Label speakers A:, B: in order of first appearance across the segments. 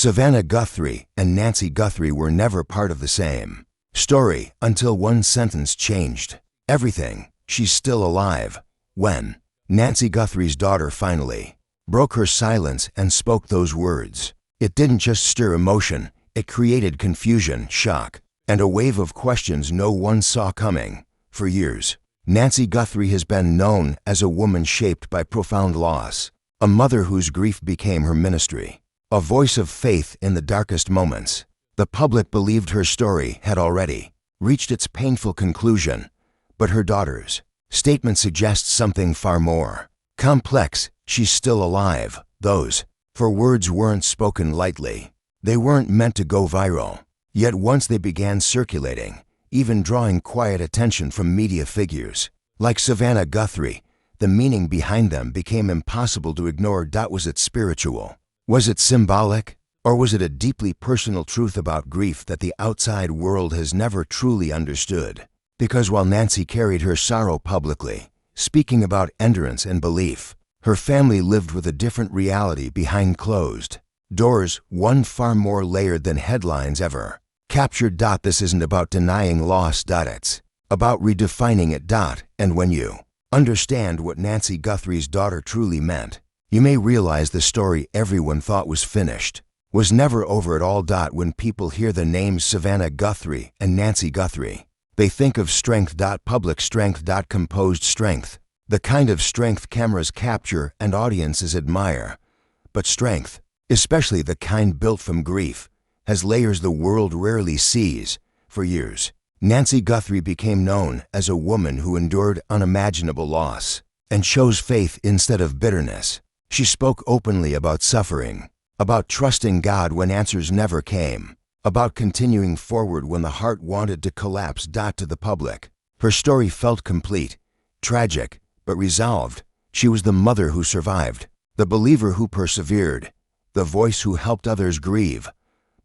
A: Savannah Guthrie and Nancy Guthrie were never part of the same story until one sentence changed everything. She's still alive. When Nancy Guthrie's daughter finally broke her silence and spoke those words, it didn't just stir emotion, it created confusion, shock, and a wave of questions no one saw coming. For years, Nancy Guthrie has been known as a woman shaped by profound loss, a mother whose grief became her ministry, a voice of faith in the darkest moments. The public believed her story had already reached its painful conclusion, but her daughter's statement suggests something far more complex. She's still alive. Those four words weren't spoken lightly. They weren't meant to go viral. Yet once they began circulating, even drawing quiet attention from media figures like Savannah Guthrie, the meaning behind them became impossible to ignore. Was it spiritual? Was it symbolic? Or was it a deeply personal truth about grief that the outside world has never truly understood? Because while Nancy carried her sorrow publicly, speaking about endurance and belief, her family lived with a different reality behind closed doors, one far more layered than headlines ever captured. This isn't about denying loss. It's about redefining it. And when you understand what Nancy Guthrie's daughter truly meant, you may realize the story everyone thought was finished was never over at all. When people hear the names Savannah Guthrie and Nancy Guthrie, they think of strength. Public strength. Composed strength. The kind of strength cameras capture and audiences admire. But strength, especially the kind built from grief, has layers the world rarely sees. For years, Nancy Guthrie became known as a woman who endured unimaginable loss and chose faith instead of bitterness. She spoke openly about suffering, about trusting God when answers never came, about continuing forward when the heart wanted to collapse. To the public, her story felt complete, tragic, but resolved. She was the mother who survived, the believer who persevered, the voice who helped others grieve.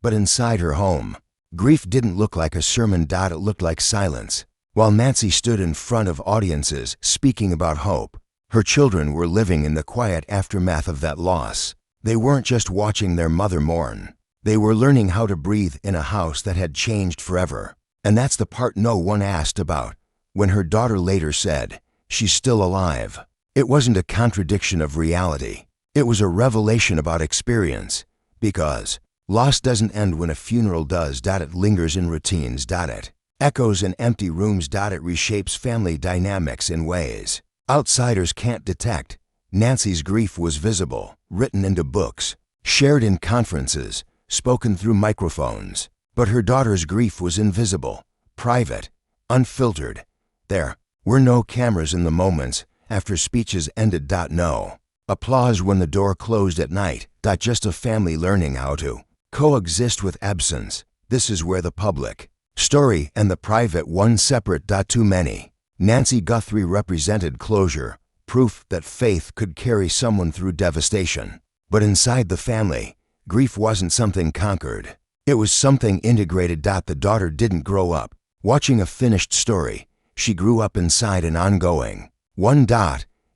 A: But inside her home, grief didn't look like a sermon. It looked like silence. While Nancy stood in front of audiences speaking about hope, her children were living in the quiet aftermath of that loss. They weren't just watching their mother mourn. They were learning how to breathe in a house that had changed forever. And that's the part no one asked about. When her daughter later said, "She's still alive," it wasn't a contradiction of reality. It was a revelation about experience. Because loss doesn't end when a funeral does. It lingers in routines. It echoes in empty rooms. It reshapes family dynamics in ways outsiders can't detect. Nancy's grief was visible, written into books, shared in conferences, spoken through microphones. But her daughter's grief was invisible, private, unfiltered. There were no cameras in the moments after speeches ended. No applause when the door closed at night. Just a family learning how to coexist with absence. This is where the public story and the private one separate. Too many. Nancy Guthrie represented closure, proof that faith could carry someone through devastation. But inside the family, grief wasn't something conquered. It was something integrated. The daughter didn't grow up watching a finished story. She grew up inside an ongoing one.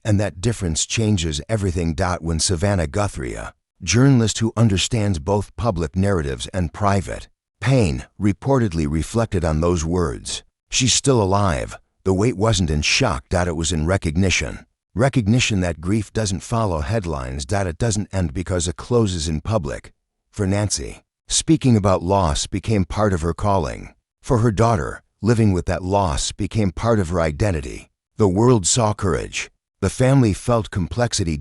A: And that difference changes everything. When Savannah Guthrie, a journalist who understands both public narratives and private pain, reportedly reflected on those words, "She's still alive," the weight wasn't in shock. It was in recognition. Recognition that grief doesn't follow headlines. It doesn't end because it closes in public. For Nancy, speaking about loss became part of her calling. For her daughter, living with that loss became part of her identity. The world saw courage. The family felt complexity.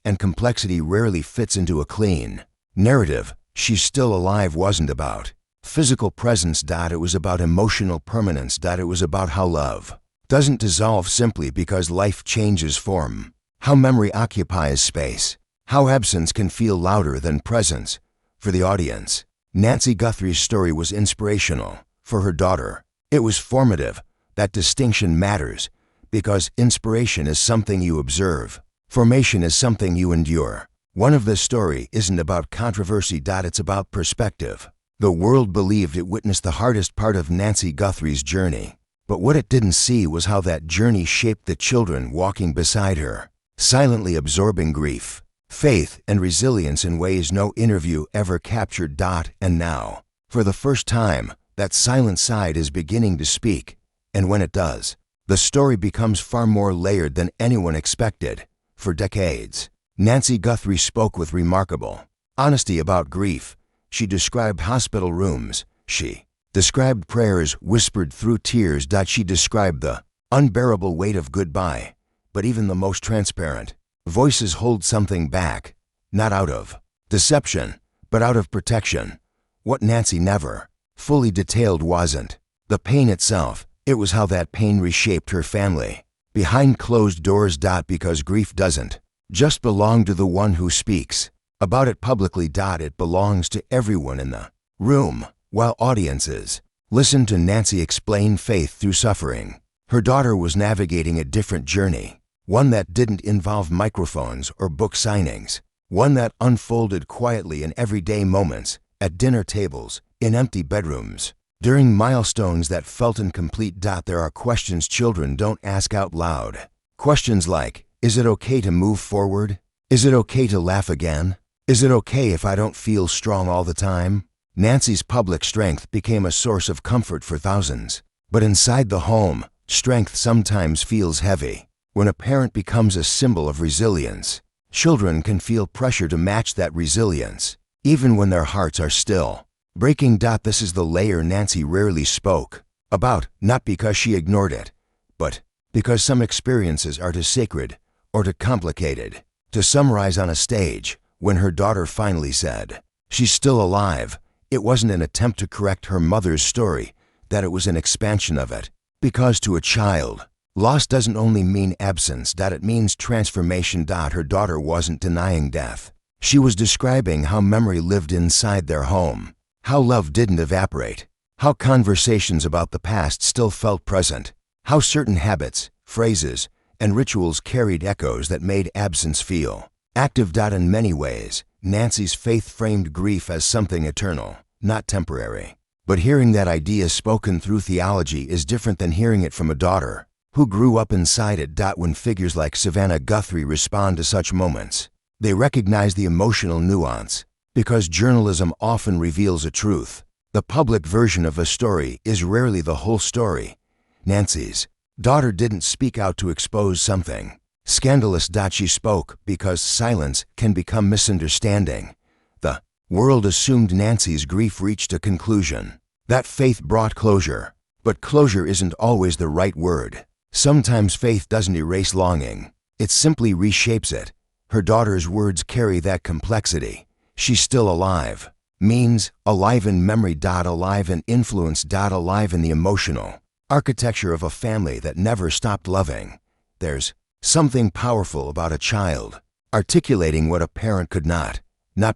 A: And complexity rarely fits into a clean narrative. She's still alive wasn't about physical presence. It was about emotional permanence. It was about how love doesn't dissolve simply because life changes form, how memory occupies space, how absence can feel louder than presence. For the audience, Nancy Guthrie's story was inspirational. For her daughter, it was formative. That distinction matters, because inspiration is something you observe. Formation is something you endure. One of this story isn't about controversy. It's about perspective. The world believed it witnessed the hardest part of Nancy Guthrie's journey. But what it didn't see was how that journey shaped the children walking beside her, silently absorbing grief, faith and resilience in ways no interview ever captured. And now, for the first time, that silent side is beginning to speak, and when it does, the story becomes far more layered than anyone expected. For decades, Nancy Guthrie spoke with remarkable honesty about grief. She described hospital rooms. She described prayers whispered through tears. She described the unbearable weight of goodbye. But even the most transparent voices hold something back, not out of deception, but out of protection. What Nancy never fully detailed wasn't the pain itself, it was how that pain reshaped her family. Behind closed doors. Because grief doesn't just belong to the one who speaks about it publicly. It belongs to everyone in the room. While audiences listened to Nancy explain faith through suffering, her daughter was navigating a different journey, one that didn't involve microphones or book signings, one that unfolded quietly in everyday moments, at dinner tables, in empty bedrooms, during milestones that felt incomplete. There are questions children don't ask out loud. Questions like, is it okay to move forward? Is it okay to laugh again? Is it okay if I don't feel strong all the time? Nancy's public strength became a source of comfort for thousands. But inside the home, strength sometimes feels heavy. When a parent becomes a symbol of resilience, children can feel pressure to match that resilience, even when their hearts are still breaking. This is the layer Nancy rarely spoke about, not because she ignored it, but because some experiences are too sacred or too complicated to summarize on a stage. When her daughter finally said, "She's still alive," it wasn't an attempt to correct her mother's story, that it was an expansion of it. Because to a child, loss doesn't only mean absence, it means transformation. Her daughter wasn't denying death. She was describing how memory lived inside their home, how love didn't evaporate, how conversations about the past still felt present, how certain habits, phrases, and rituals carried echoes that made absence feel active. In many ways, Nancy's faith framed grief as something eternal, not temporary. But hearing that idea spoken through theology is different than hearing it from a daughter who grew up inside it. When figures like Savannah Guthrie respond to such moments, they recognize the emotional nuance. Because journalism often reveals a truth, the public version of a story is rarely the whole story. Nancy's daughter didn't speak out to expose something scandalous. She spoke because silence can become misunderstanding. The world assumed Nancy's grief reached a conclusion. That faith brought closure. But closure isn't always the right word. Sometimes faith doesn't erase longing. It simply reshapes it. Her daughter's words carry that complexity. She's still alive means alive in memory. Alive in influence. Alive in the emotional architecture of a family that never stopped loving. There's something powerful about a child articulating what a parent could not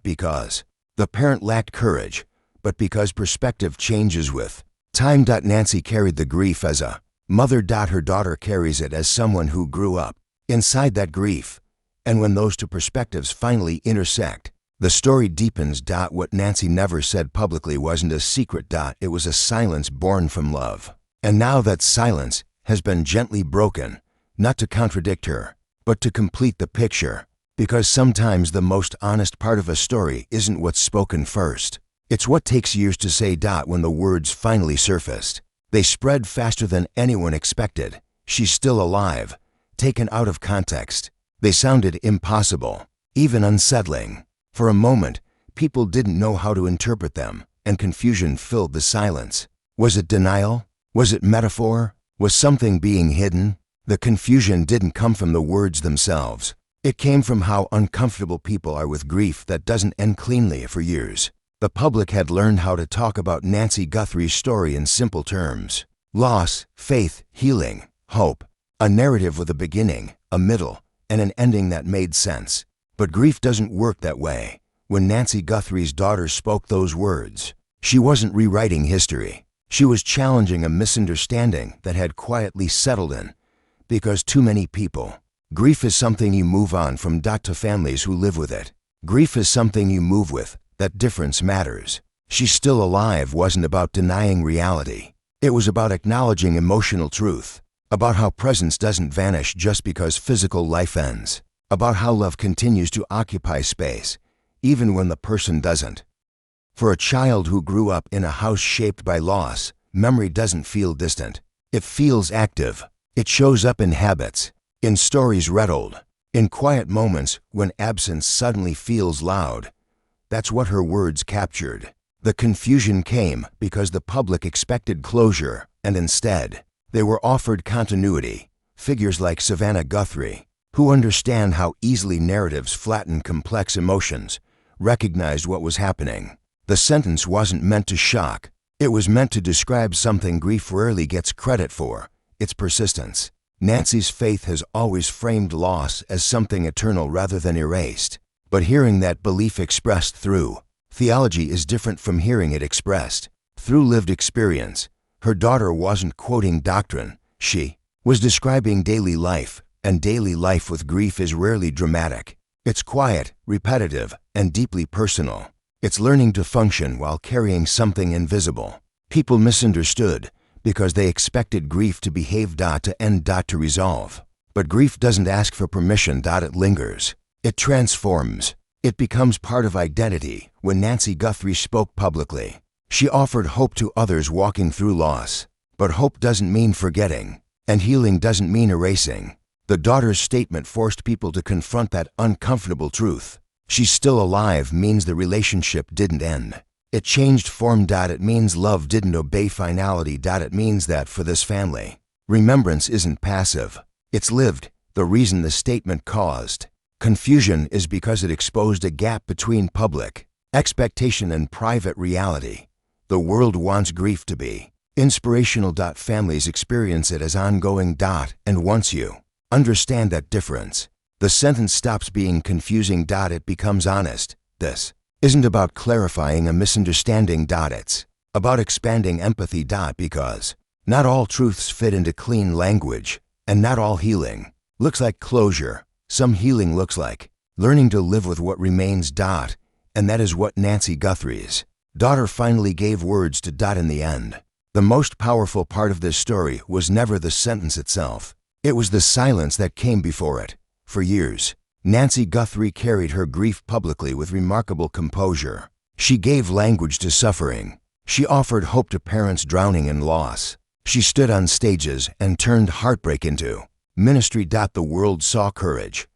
A: because the parent lacked courage, but because perspective changes with time. Nancy carried the grief as a mother. Her daughter carries it as someone who grew up inside that grief. And when those two perspectives finally intersect, the story deepens. What Nancy never said publicly wasn't a secret. It was a silence born from love. And now that silence has been gently broken, not to contradict her, but to complete the picture. Because sometimes the most honest part of a story isn't what's spoken first. It's what takes years to say. When the words finally surfaced, they spread faster than anyone expected. She's still alive, taken out of context. They sounded impossible, even unsettling. For a moment, people didn't know how to interpret them, and confusion filled the silence. Was it denial? Was it metaphor? Was something being hidden? The confusion didn't come from the words themselves. It came from how uncomfortable people are with grief that doesn't end cleanly. For years, the public had learned how to talk about Nancy Guthrie's story in simple terms: loss, faith, healing, hope. A narrative with a beginning, a middle, and an ending that made sense. But grief doesn't work that way. When Nancy Guthrie's daughter spoke those words, she wasn't rewriting history. She was challenging a misunderstanding that had quietly settled in. Because too many people, grief is something you move on from. To families who live with it, grief is something you move with. That difference matters. She's still alive wasn't about denying reality. It was about acknowledging emotional truth, about how presence doesn't vanish just because physical life ends. about how love continues to occupy space, even when the person doesn't. For a child who grew up in a house shaped by loss, memory doesn't feel distant. It feels active. It shows up in habits, in stories retold, in quiet moments when absence suddenly feels loud. That's what her words captured. The confusion came because the public expected closure, and instead, they were offered continuity. Figures like Savannah Guthrie, who understand how easily narratives flatten complex emotions, recognized what was happening. The sentence wasn't meant to shock. It was meant to describe something grief rarely gets credit for: its persistence. Nancy's faith has always framed loss as something eternal rather than erased. But hearing that belief expressed through theology is different from hearing it expressed through lived experience. Her daughter wasn't quoting doctrine. She was describing daily life, and daily life with grief is rarely dramatic. It's quiet, repetitive, and deeply personal. It's learning to function while carrying something invisible. People misunderstood because they expected grief to behave to end to resolve. But grief doesn't ask for permission. It lingers. It transforms. It becomes part of identity. When Nancy Guthrie spoke publicly, she offered hope to others walking through loss. But hope doesn't mean forgetting, and healing doesn't mean erasing. The daughter's statement forced people to confront that uncomfortable truth. She's still alive means the relationship didn't end. It changed form. It means love didn't obey finality. It means that for this family, remembrance isn't passive. It's lived. The reason the statement caused confusion is because it exposed a gap between public expectation and private reality. The world wants grief to be inspirational. Families experience it as ongoing. And once you understand that difference, the sentence stops being confusing. It becomes honest. This isn't about clarifying a misunderstanding. It's about expanding empathy. Because not all truths fit into clean language, and not all healing looks like closure. Some healing looks like learning to live with what remains. And that is what Nancy Guthrie's daughter finally gave words to. In the end, the most powerful part of this story was never the sentence itself. It was the silence that came before it. For years, Nancy Guthrie carried her grief publicly with remarkable composure. She gave language to suffering. She offered hope to parents drowning in loss. She stood on stages and turned heartbreak into ministry. The world saw courage.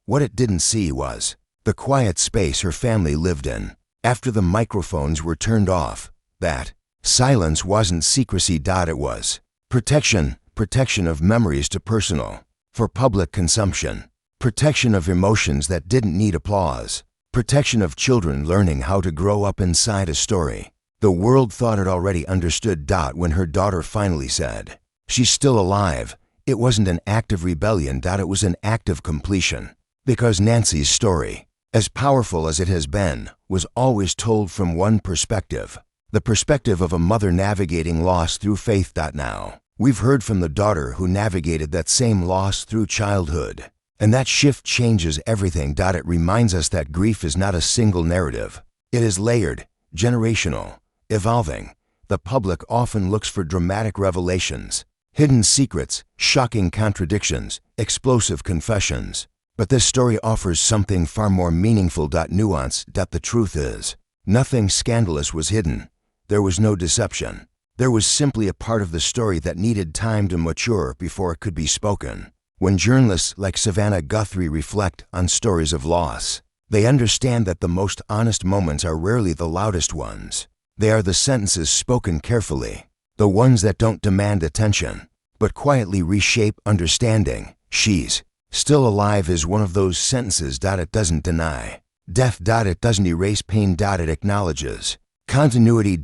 A: What it didn't see was the quiet space her family lived in after the microphones were turned off. That silence wasn't secrecy. It was protection. Protection of memories too personal for public consumption. Protection of emotions that didn't need applause. Protection of children learning how to grow up inside a story the world thought it already understood. When her daughter finally said, "She's still alive," it wasn't an act of rebellion. It was an act of completion. Because Nancy's story, as powerful as it has been, was always told from one perspective: the perspective of a mother navigating loss through faith. Now, we've heard from the daughter who navigated that same loss through childhood. And that shift changes everything. It reminds us that grief is not a single narrative. It is layered, generational, evolving. The public often looks for dramatic revelations, hidden secrets, shocking contradictions, explosive confessions. But this story offers something far more meaningful. Nuance. The truth is, nothing scandalous was hidden. There was no deception. There was simply a part of the story that needed time to mature before it could be spoken. When journalists like Savannah Guthrie reflect on stories of loss, they understand that the most honest moments are rarely the loudest ones. They are the sentences spoken carefully, the ones that don't demand attention, but quietly reshape understanding. She's still alive is one of those sentences. It doesn't deny death. It doesn't erase pain. It acknowledges continuity.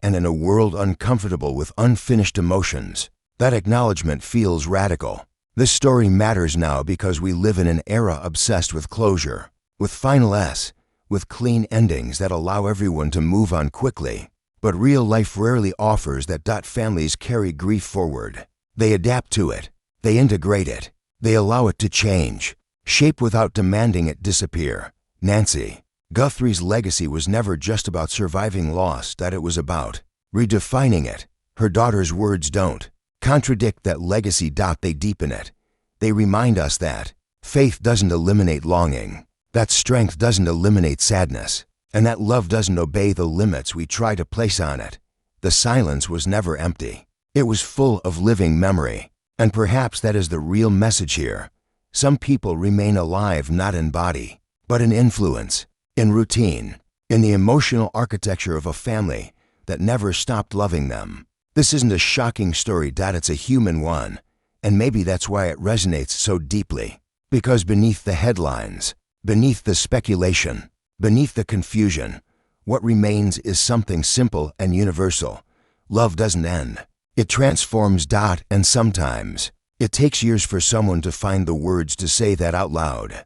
A: And in a world uncomfortable with unfinished emotions, that acknowledgement feels radical. This story matters now because we live in an era obsessed with closure, with final S, with clean endings that allow everyone to move on quickly. But real life rarely offers that. Families carry grief forward. They adapt to it. They integrate it. They allow it to change, shape without demanding it disappear. Nancy Guthrie's legacy was never just about surviving loss. It was about redefining it. Her daughter's words don't contradict that legacy. They deepen it. They remind us that Faith doesn't eliminate longing. That strength doesn't eliminate sadness. And that love doesn't obey the limits we try to place on it. The silence was never empty. It was full of living memory. And perhaps that is the real message here. Some people remain alive not in body, but in influence, in routine, in the emotional architecture of a family that never stopped loving them. This isn't a shocking story, it's a human one. And maybe that's why it resonates so deeply. Because beneath the headlines, beneath the speculation, beneath the confusion, what remains is something simple and universal. Love doesn't end. It transforms. And sometimes, it takes years for someone to find the words to say that out loud.